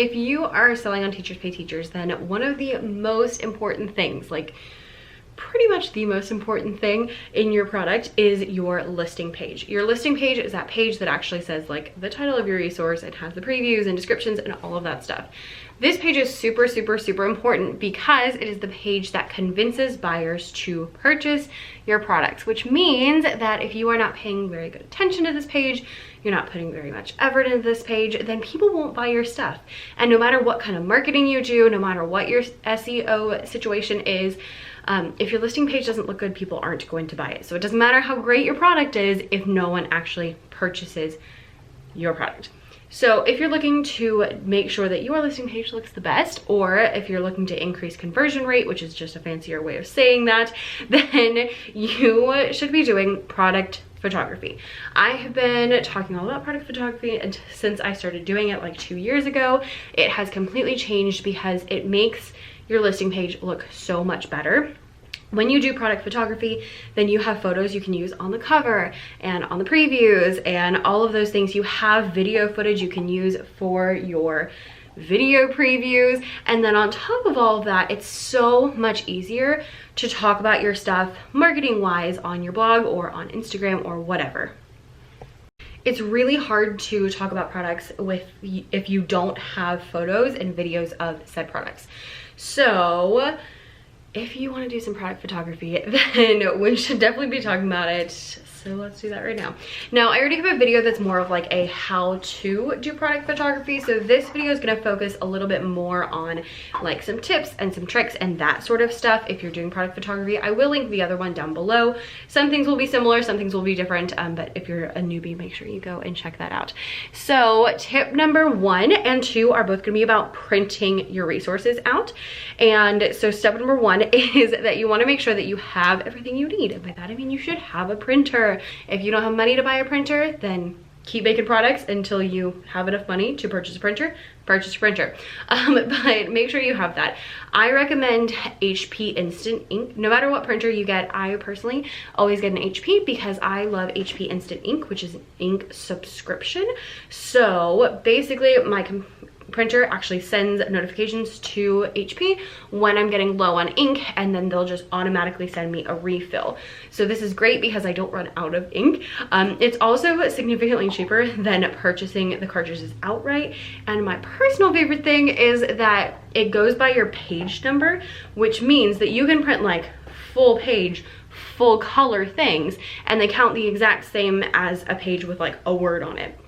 If you are selling on Teachers Pay Teachers, then one of the most important things, like pretty much the most important thing in your product, is your listing page. Your listing page is that page that actually says like the title of your resource, it has the previews and descriptions and all of that stuff. This page is super, super, super important because it is the page that convinces buyers to purchase your products, which means that if you are not paying very good attention to this page, you're not putting very much effort into this page, then people won't buy your stuff. And no matter what kind of marketing you do, no matter what your SEO situation is, if your listing page doesn't look good, people aren't going to buy it. So it doesn't matter how great your product is if no one actually purchases your product. So if you're looking to make sure that your listing page looks the best, or if you're looking to increase conversion rate, which is just a fancier way of saying that, then you should be doing product photography. I have been talking all about product photography and since I started doing it like 2 years ago. It has completely changed because it makes your listing page look so much better. When you do product photography, then you have photos you can use on the cover and on the previews and all of those things. You have video footage you can use for your video previews. And then on top of all of that, it's so much easier to talk about your stuff marketing wise on your blog or on Instagram or whatever. It's really hard to talk about products if you don't have photos and videos of said products. So if you want to do some product photography, then we should definitely be talking about it. So let's do that right now. Now, I already have a video that's more of like a how to do product photography. So this video is going to focus a little bit more on like some tips and some tricks and that sort of stuff if you're doing product photography. I will link the other one down below. Some things will be similar, some things will be different, but if you're a newbie, make sure you go and check that out. So tip number 1 and 2 are both going to be about printing your resources out. And so step number 1 is that you want to make sure that you have everything you need. And by that I mean you should have a printer. If you don't have money to buy a printer, then keep making products until you have enough money to purchase a printer. Purchase a printer. But make sure you have that. I recommend HP Instant Ink. No matter what printer you get, I personally always get an HP because I love HP Instant Ink, which is an ink subscription. So basically my printer actually sends notifications to HP when I'm getting low on ink, and then they'll just automatically send me a refill. So this is great because I don't run out of ink. It's also significantly cheaper than purchasing the cartridges outright. And my personal favorite thing is that it goes by your page number, which means that you can print like full page, full color things, and they count the exact same as a page with like a word on it.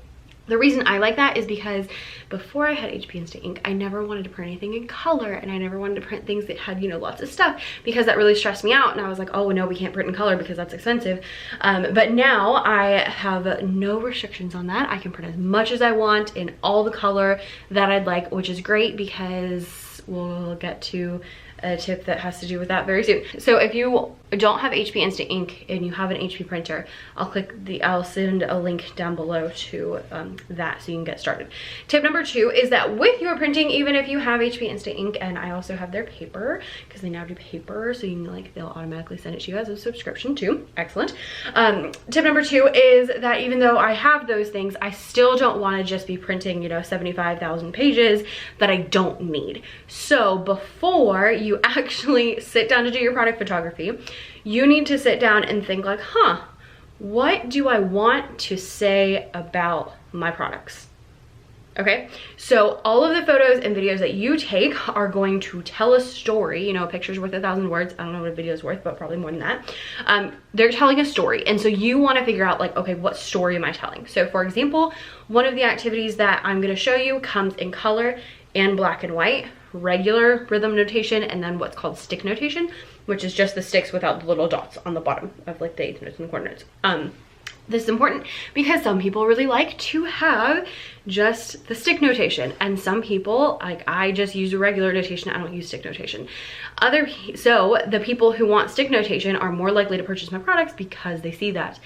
The reason I like that is because before I had HP Instant Ink, I never wanted to print anything in color, and I never wanted to print things that had, you know, lots of stuff, because that really stressed me out. And I was like, oh no, we can't print in color because that's expensive. But now I have no restrictions on that. I can print as much as I want in all the color that I'd like, which is great because we'll get to a tip that has to do with that very soon. So if you don't have HP Instant Ink and you have an HP printer, I'll send a link down below to that so you can get started. Tip number 2 is that with your printing, even if you have HP Instant Ink, and I also have their paper because they now do paper, so you can like, they'll automatically send it to you as a subscription too. Excellent. Tip number 2 is that even though I have those things, I still don't want to just be printing, you know, 75,000 pages that I don't need. So before you actually sit down to do your product photography, you need to sit down and think like, what do I want to say about my products? Okay, so all of the photos and videos that you take are going to tell a story. You know, a picture's worth 1,000 words. I don't know what a video's worth, but probably more than that. They're telling a story, and so you want to figure out like, okay, what story am I telling? So for example, one of the activities that I'm going to show you comes in color and black and white, regular rhythm notation, and then what's called stick notation, which is just the sticks without the little dots on the bottom of like the eighth notes and the quarter notes. This is important because some people really like to have just the stick notation, and some people, like I just use a regular notation, I don't use stick notation. So the people who want stick notation are more likely to purchase my products because they see that.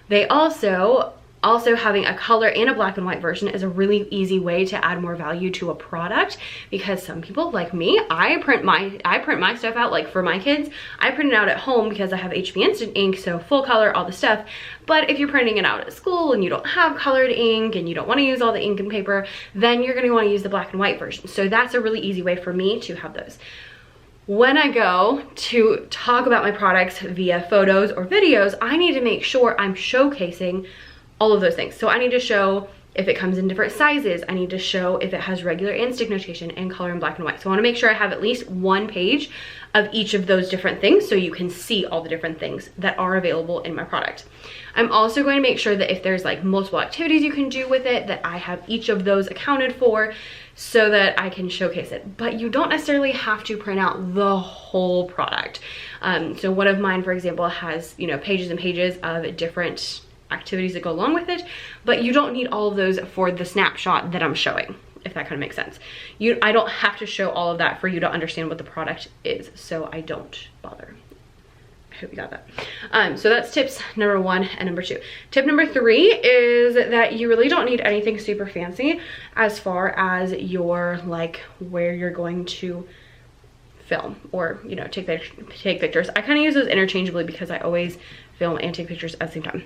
They also Also, having a color and a black and white version is a really easy way to add more value to a product, because some people like me, I print my stuff out. Like for my kids, I print it out at home because I have HB Instant ink, so full color, all the stuff. But if you're printing it out at school and you don't have colored ink and you don't want to use all the ink and paper, then you're going to want to use the black and white version. So that's a really easy way for me to have those. When I go to talk about my products via photos or videos, I need to make sure I'm showcasing all of those things. So I need to show if it comes in different sizes. I need to show if it has regular and stick notation and color in black and white. So I want to make sure I have at least one page of each of those different things so you can see all the different things that are available in my product. I'm also going to make sure that if there's like multiple activities you can do with it, that I have each of those accounted for so that I can showcase it. But you don't necessarily have to print out the whole product. So one of mine, for example, has, you know, pages and pages of different activities that go along with it, but you don't need all of those for the snapshot that I'm showing, if that kind of makes sense. I don't have to show all of that for you to understand what the product is, so I don't bother. I hope you got that. So that's tips number 1 and number 2. Tip number 3 is that you really don't need anything super fancy as far as your, like, where you're going to film or, you know, take pictures. I kind of use those interchangeably because I always film and take pictures at the same time.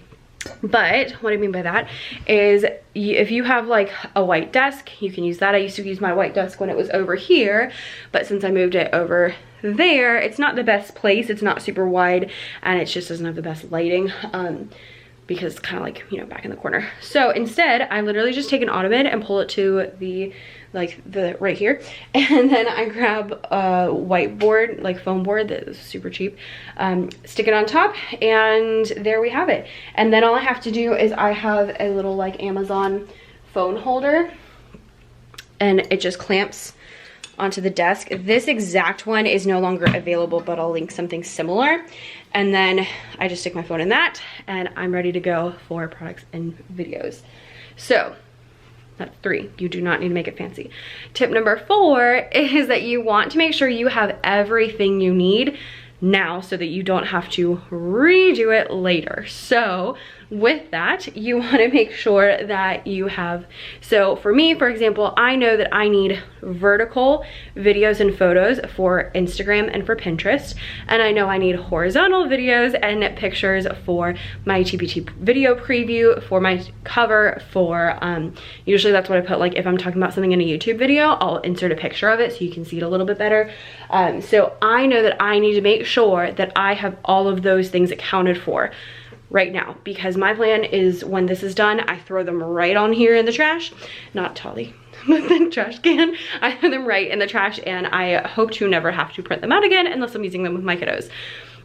But what I mean by that is if you have like a white desk, you can use that. I used to use my white desk when it was over here, but since I moved it over there, it's not the best place. It's not super wide and it just doesn't have the best lighting because it's kind of like, you know, back in the corner. So instead, I literally just take an ottoman and pull it to the right here, and then I grab a whiteboard, like foam board that is super cheap, stick it on top, and there we have it. And then all I have to do is I have a little like Amazon phone holder, and it just clamps onto the desk. This exact one is no longer available, but I'll link something similar. And then I just stick my phone in that, and I'm ready to go for products and videos. So that's 3. You do not need to make it fancy. Tip number 4 is that you want to make sure you have everything you need now so that you don't have to redo it later. So with that, you want to make sure that you have, so for me, for example, I know that I need vertical videos and photos for Instagram and for Pinterest, and I know I need horizontal videos and pictures for my TPT video preview, for my cover, for usually that's what I put, like if I'm talking about something in a YouTube video, I'll insert a picture of it so you can see it a little bit better. So I know that I need to make sure that I have all of those things accounted for right now, because my plan is when this is done, I throw them right on here in the trash, not Tolly, but the trash can. I throw them right in the trash, and I hope to never have to print them out again unless I'm using them with my kiddos.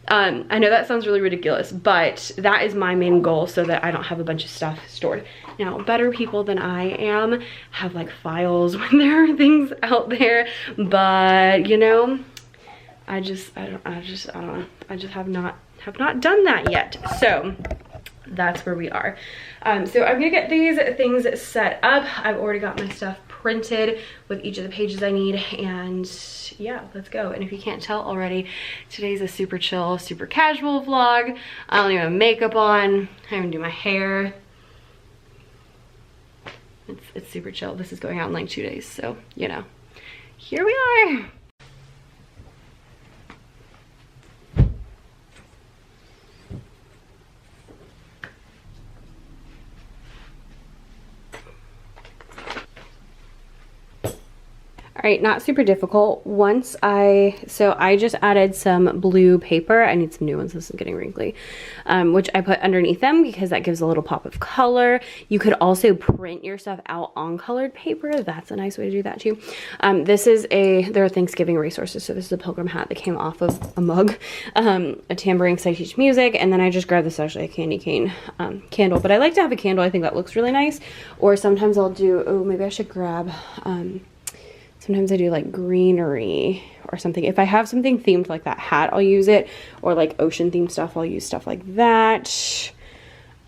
I know that sounds really ridiculous, but that is my main goal, so that I don't have a bunch of stuff stored. Now, better people than I am have like files when there are things out there, but you know, I just have not done that yet. So that's where we are. So I'm gonna get these things set up. I've already got my stuff printed with each of the pages I need, and yeah, let's go. And if you can't tell already, today's a super chill, super casual vlog. I don't even have makeup on. I even do my hair. It's super chill. This is going out in like 2 days, so you know, here we are. All right, not super difficult. So I just added some blue paper. I need some new ones, this is getting wrinkly, which I put underneath them because that gives a little pop of color. You could also print your stuff out on colored paper. That's a nice way to do that too. There are Thanksgiving resources. So this is a pilgrim hat that came off of a mug, a tambourine because I teach music, and then I just grabbed this, actually a candy cane candle. But I like to have a candle, I think that looks really nice. Or sometimes I'll do, oh, maybe I should grab, sometimes I do like greenery or something. If I have something themed like that hat, I'll use it. Or like ocean themed stuff, I'll use stuff like that.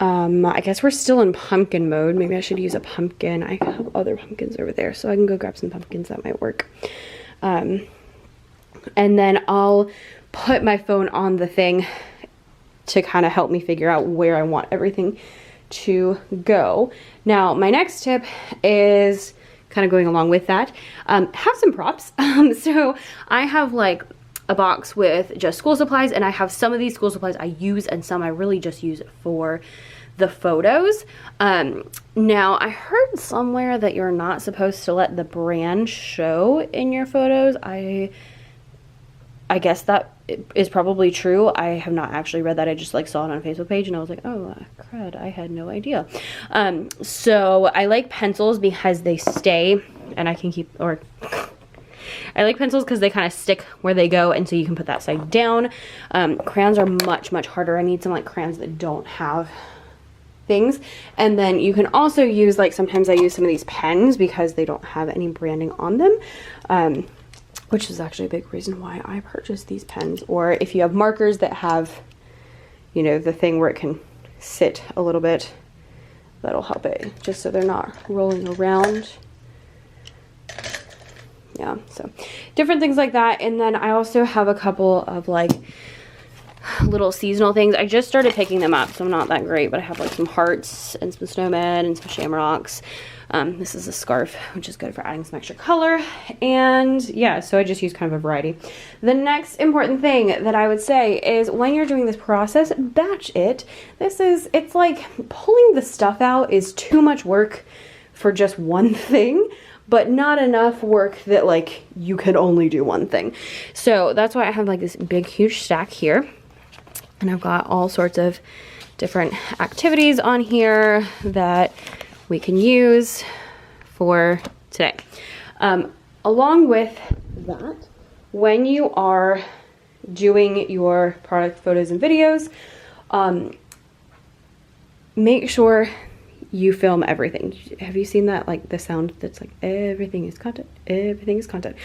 I guess we're still in pumpkin mode. Maybe I should use a pumpkin. I have other pumpkins over there, so I can go grab some pumpkins. That might work. And then I'll put my phone on the thing to kind of help me figure out where I want everything to go. Now, my next tip is kind of going along with that. Have some props. So I have like a box with just school supplies, and I have some of these school supplies I use and some I really just use for the photos. Now I heard somewhere that you're not supposed to let the brand show in your photos. I guess that is probably true. I have not actually read that. I just like saw it on a Facebook page and I was like, oh crud, I had no idea. So I like pencils because they stay and I can keep, or I like pencils because they kind of stick where they go, and so you can put that side down. Crayons are much harder. I need some like crayons that don't have things. And then you can also use, like, sometimes I use some of these pens because they don't have any branding on them, which is actually a big reason why I purchased these pens. Or if you have markers that have, you know, the thing where it can sit a little bit, that'll help it, just so they're not rolling around. Yeah, so different things like that. And then I also have a couple of like little seasonal things. I just started picking them up, so I'm not that great, but I have like some hearts and some snowmen and some shamrocks. This is a scarf, which is good for adding some extra color. And yeah, so I just use kind of a variety. The next important thing that I would say is when you're doing this process, batch it. It's like pulling the stuff out is too much work for just one thing, but not enough work that like you could only do one thing. So that's why I have like this big, huge stack here. And I've got all sorts of different activities on here that we can use for today. Along with that, when you are doing your product photos and videos, make sure you film everything. Have you seen that, like the sound that's like everything is content, everything is content?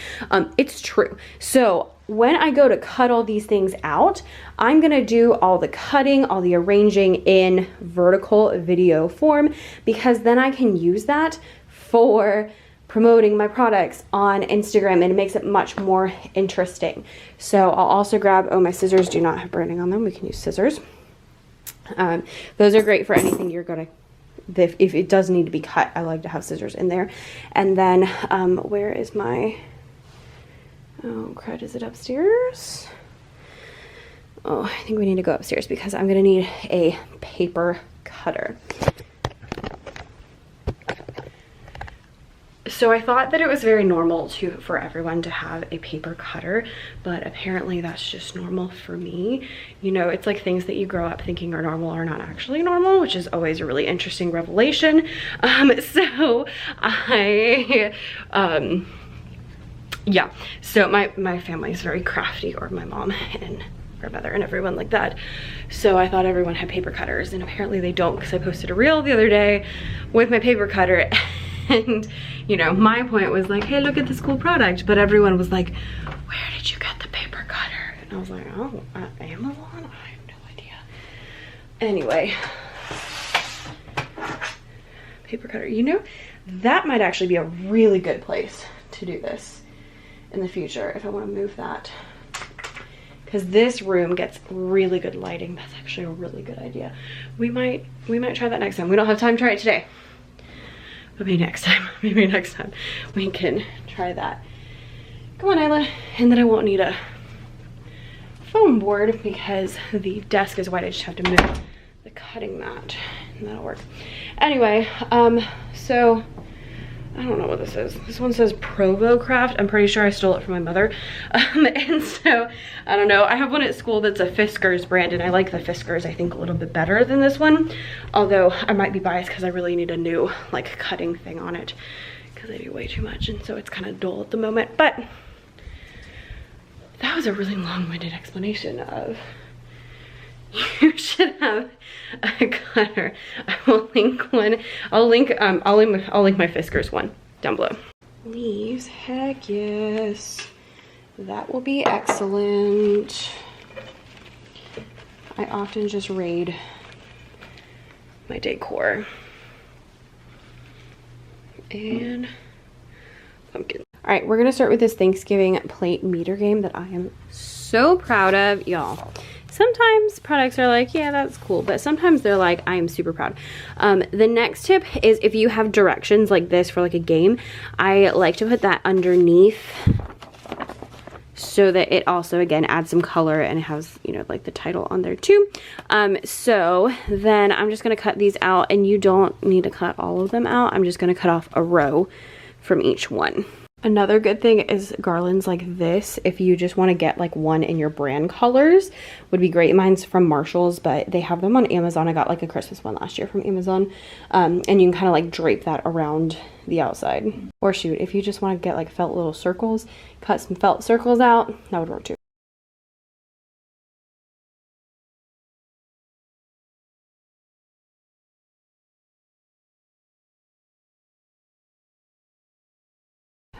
It's true. So when I go to cut all these things out, I'm gonna do all the cutting, all the arranging in vertical video form, because then I can use that for promoting my products on Instagram, and it makes it much more interesting. So I'll also grab, oh, my scissors do not have branding on them. We can use scissors. Those are great for anything you're gonna, if it does need to be cut, I like to have scissors in there. And then where is my, oh crud, is it upstairs? Oh, I think we need to go upstairs because I'm gonna need a paper cutter. So I thought that it was very normal for everyone to have a paper cutter, but apparently that's just normal for me. You know, it's like things that you grow up thinking are normal are not actually normal, which is always a really interesting revelation. So I, yeah, so my family is very crafty, or my mom and grandmother and everyone like that. So I thought everyone had paper cutters, and apparently they don't, because I posted a reel the other day with my paper cutter. And, you know, my point was like, hey, look at this cool product. But everyone was like, where did you get the paper cutter? And I was like, oh, Amazon? I have no idea. Anyway, paper cutter. You know, that might actually be a really good place to do this in the future if I want to move that. Because this room gets really good lighting. That's actually a really good idea. We might try that next time. We don't have time to try it today. But maybe next time we can try that. Come on, Isla. And then I won't need a foam board because the desk is wide. I just have to move the cutting mat and that'll work. Anyway, so I don't know what this is. This one says Provo Craft. I'm pretty sure I stole it from my mother. And so, I don't know. I have one at school that's a Fiskars brand, and I like the Fiskars, I think, a little bit better than this one. Although, I might be biased because I really need a new, like, cutting thing on it. Because I do way too much, and so it's kind of dull at the moment. But, that was a really long-winded explanation of you should have a cutter. I will link one. I'll link my Fiskars one down below. Leaves, heck yes. That will be excellent. I often just raid my decor. And pumpkin. All right, we're gonna start with this Thanksgiving plate meter game that I am so proud of, y'all. Sometimes products are like, yeah, that's cool, but sometimes they're like, I am super proud. The next tip is if you have directions like this for like a game, I like to put that underneath so that it also, again, adds some color and it has, you know, like the title on there too. So then I'm just gonna cut these out, and you don't need to cut all of them out. I'm just gonna cut off a row from each one. Another good thing is garlands like this. If you just want to get like one in your brand colors, would be great. Mine's from Marshall's, but they have them on Amazon. I got like a Christmas one last year from Amazon. And you can kind of like drape that around the outside. Or shoot, if you just want to get like felt little circles, cut some felt circles out, that would work too.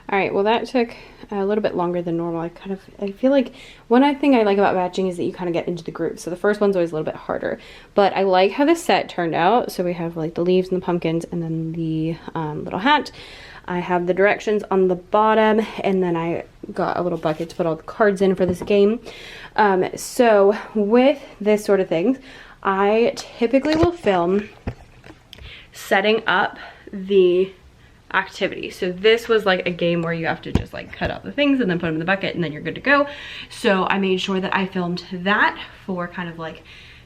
All right, well that took a little bit longer than normal. I feel like one thing I like about batching is that you kind of get into the groove. So the first one's always a little bit harder, but I like how the set turned out. So we have like the leaves and the pumpkins and then the little hat. I have the directions on the bottom, and then I got a little bucket to put all the cards in for this game. So with this sort of things, I typically will film setting up the activity. So this was like a game where you have to just like cut out the things and then put them in the bucket and then you're good to go. So I made sure that I filmed that for kind of like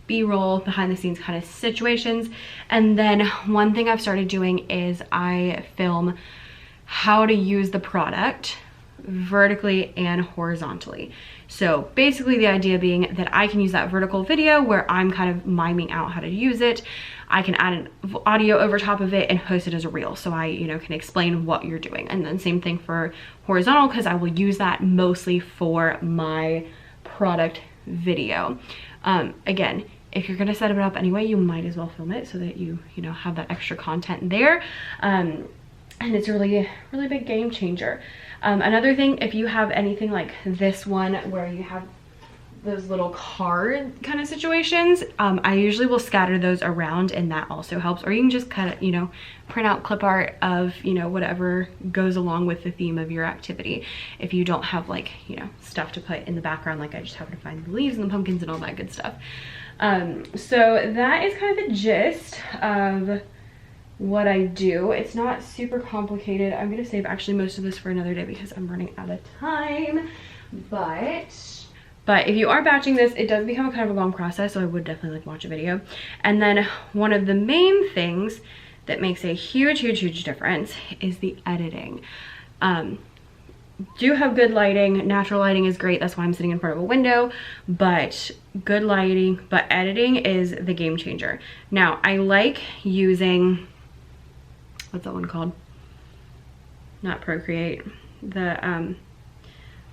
B-roll, behind the scenes kind of situations. And then one thing I've started doing is I film how to use the product vertically and horizontally. So basically the idea being that I can use that vertical video where I'm kind of miming out how to use it. I can add an audio over top of it and post it as a reel. So I, you know, can explain what you're doing. And then same thing for horizontal, because I will use that mostly for my product video. Again, if you're gonna set it up anyway, you might as well film it so that you know, have that extra content there. And it's really big game changer. Another thing, if you have anything like this one where you have those little card kind of situations, I usually will scatter those around, and that also helps. Or you can just cut it, you know, print out clip art of, you know, whatever goes along with the theme of your activity. If you don't have like, you know, stuff to put in the background, like I just happen to find the leaves and the pumpkins and all that good stuff. So that is kind of the gist of what I do. It's not super complicated. I'm gonna save actually most of this for another day because I'm running out of time. But if you are batching this, it does become kind of a long process, so I would definitely like watch a video. And then one of the main things that makes a huge difference is the editing. Do have good lighting. Natural lighting is great. That's why I'm sitting in front of a window, but good lighting, but editing is the game changer. Now, I like using, what's that one called? Not Procreate, the,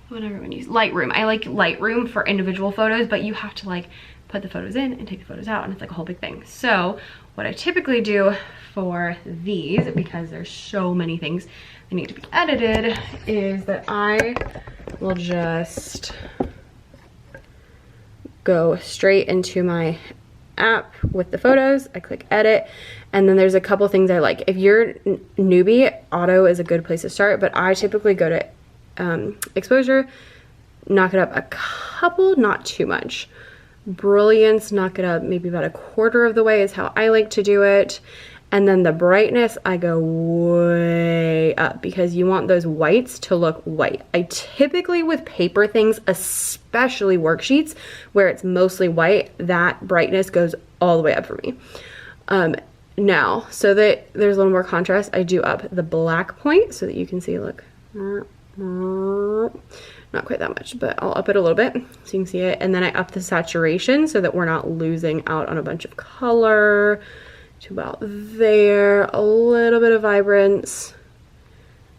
what everyone uses, Lightroom. I like Lightroom for individual photos, but you have to like put the photos in and take the photos out, and it's like a whole big thing. So what I typically do for these, because there's so many things that need to be edited, is that I will just go straight into my app with the photos. I click edit, and then there's a couple things I like. If you're newbie, auto is a good place to start, but I typically go to exposure, knock it up a couple, not too much. Brilliance, knock it up maybe about a quarter of the way is how I like to do it. And then the brightness, I go way up because you want those whites to look white. I typically, with paper things, especially worksheets where it's mostly white, that brightness goes all the way up for me. Now, so that there's a little more contrast, I do up the black point so that you can see, look, not quite that much, but I'll up it a little bit so you can see it. And then I up the saturation so that we're not losing out on a bunch of color. To about there, a little bit of vibrance,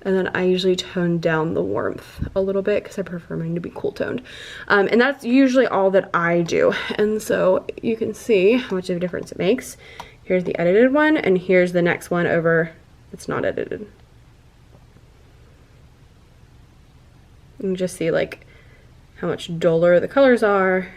and then I usually tone down the warmth a little bit because I prefer mine to be cool toned, and that's usually all that I do. And so you can see how much of a difference it makes. Here's the edited one, and here's the next one over that's not edited. You can just see like how much duller the colors are,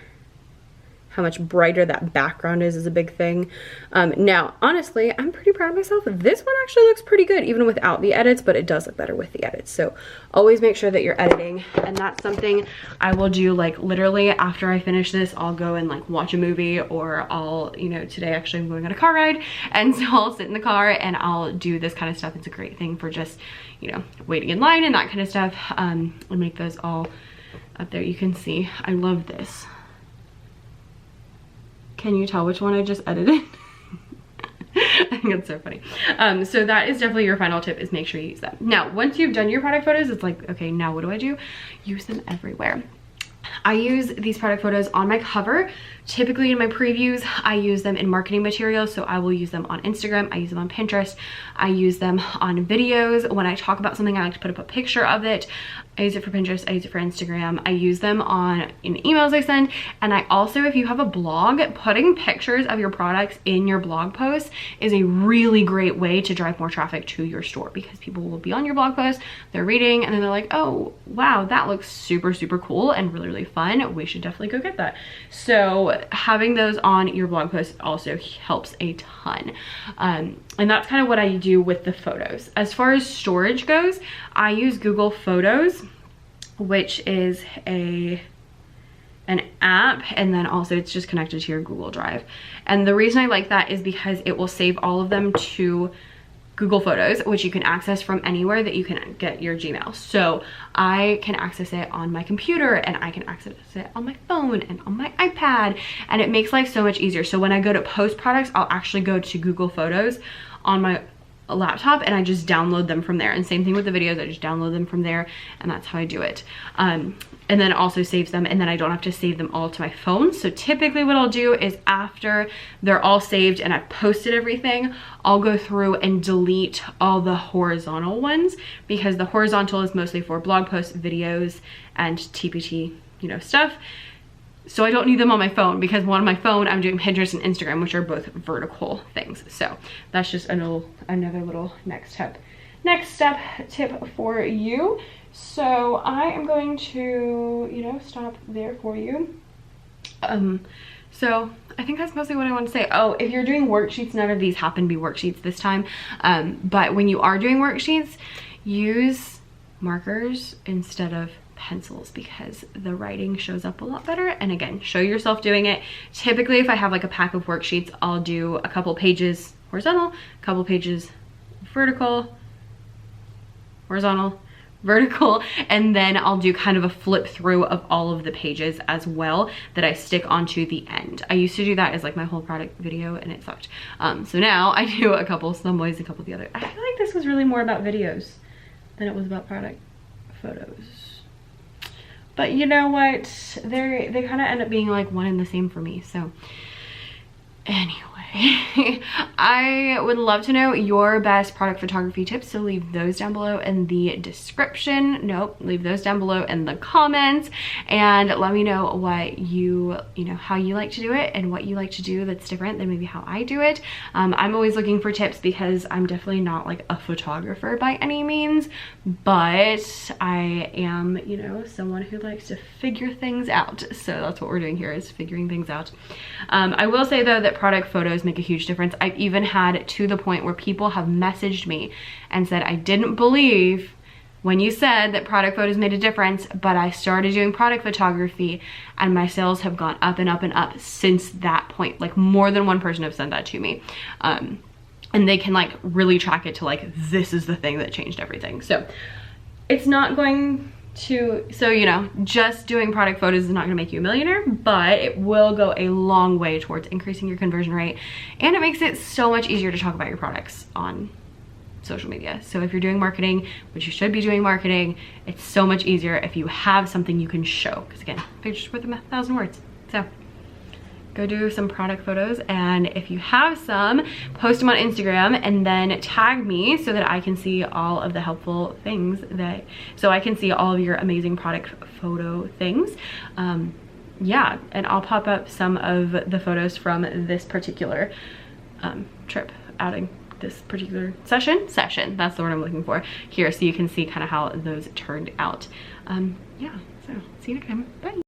how much brighter that background is a big thing. Now, honestly, I'm pretty proud of myself. This one actually looks pretty good even without the edits, but it does look better with the edits. So always make sure that you're editing. And that's something I will do, like literally after I finish this, I'll go and like watch a movie, or I'll, you know, today actually I'm going on a car ride. And so I'll sit in the car and I'll do this kind of stuff. It's a great thing for just, you know, waiting in line and that kind of stuff. I'll make those all up there. You can see, I love this. Can you tell which one I just edited? I think it's so funny. So that is definitely your final tip, is make sure you use them. Now, once you've done your product photos, it's like, okay, now what do I do? Use them everywhere. I use these product photos on my cover. Typically in my previews, I use them in marketing materials. So I will use them on Instagram. I use them on Pinterest. I use them on videos. When I talk about something, I like to put up a picture of it. I use it for Pinterest. I use it for Instagram. I use them in emails I send. And I also, if you have a blog, putting pictures of your products in your blog posts is a really great way to drive more traffic to your store, because people will be on your blog post, they're reading, and then they're like, oh, wow, that looks super, super cool and really, really fun. We should definitely go get that. So having those on your blog post also helps a ton. And that's kind of what I do with the photos. As far as storage goes, I use Google Photos, which is an app, and then also it's just connected to your Google Drive. And the reason I like that is because it will save all of them to Google Photos, which you can access from anywhere that you can get your Gmail. So I can access it on my computer, and I can access it on my phone and on my iPad, and it makes life so much easier. So when I go to post products, I'll actually go to Google Photos on my laptop and I just download them from there. And same thing with the videos, I just download them from there, and that's how I do it. And then it also saves them, and then I don't have to save them all to my phone. So typically what I'll do is, after they're all saved and I've posted everything, I'll go through and delete all the horizontal ones, because the horizontal is mostly for blog posts, videos, and TPT, you know, stuff. So I don't need them on my phone, because on my phone I'm doing Pinterest and Instagram, which are both vertical things. So that's just another little next step tip for you. So I am going to, you know, stop there for you. So I think that's mostly what I want to say. Oh, if you're doing worksheets, none of these happen to be worksheets this time. But when you are doing worksheets, use markers instead of pencils, because the writing shows up a lot better. And again, show yourself doing it. Typically, if I have like a pack of worksheets, I'll do a couple pages horizontal, a couple pages vertical, horizontal, vertical, and then I'll do kind of a flip through of all of the pages as well that I stick onto the end. I used to do that as like my whole product video, and it sucked. So now I do a couple some ways, a couple the other. I feel like this was really more about videos than it was about product photos. But you know what? They kind of end up being like one and the same for me. So anyway, I would love to know your best product photography tips, so leave those down below in the description. Nope, leave those down below in the comments, and let me know what you know, how you like to do it and what you like to do that's different than maybe how I do it. I'm always looking for tips, because I'm definitely not like a photographer by any means, but I am, you know, someone who likes to figure things out. So that's what we're doing here, is figuring things out. I will say though that product photos make a huge difference. I've even had to the point where people have messaged me and said, I didn't believe when you said that product photos made a difference, but I started doing product photography and my sales have gone up and up and up since that point. Like, more than one person have said that to me. And they can like really track it to like, this is the thing that changed everything. So it's not going to, so you know, just doing product photos is not gonna make you a millionaire, but it will go a long way towards increasing your conversion rate, and it makes it so much easier to talk about your products on social media. So if you're doing marketing, which you should be doing marketing, it's so much easier if you have something you can show, because again, pictures worth 1,000 words. So go do some product photos, and if you have some, post them on Instagram and then tag me so that I can see all of the helpful things so I can see all of your amazing product photo things. Yeah, and I'll pop up some of the photos from this particular trip, outing, this particular session, that's the word I'm looking for here, so you can see kind of how those turned out. Yeah, so see you next time, bye.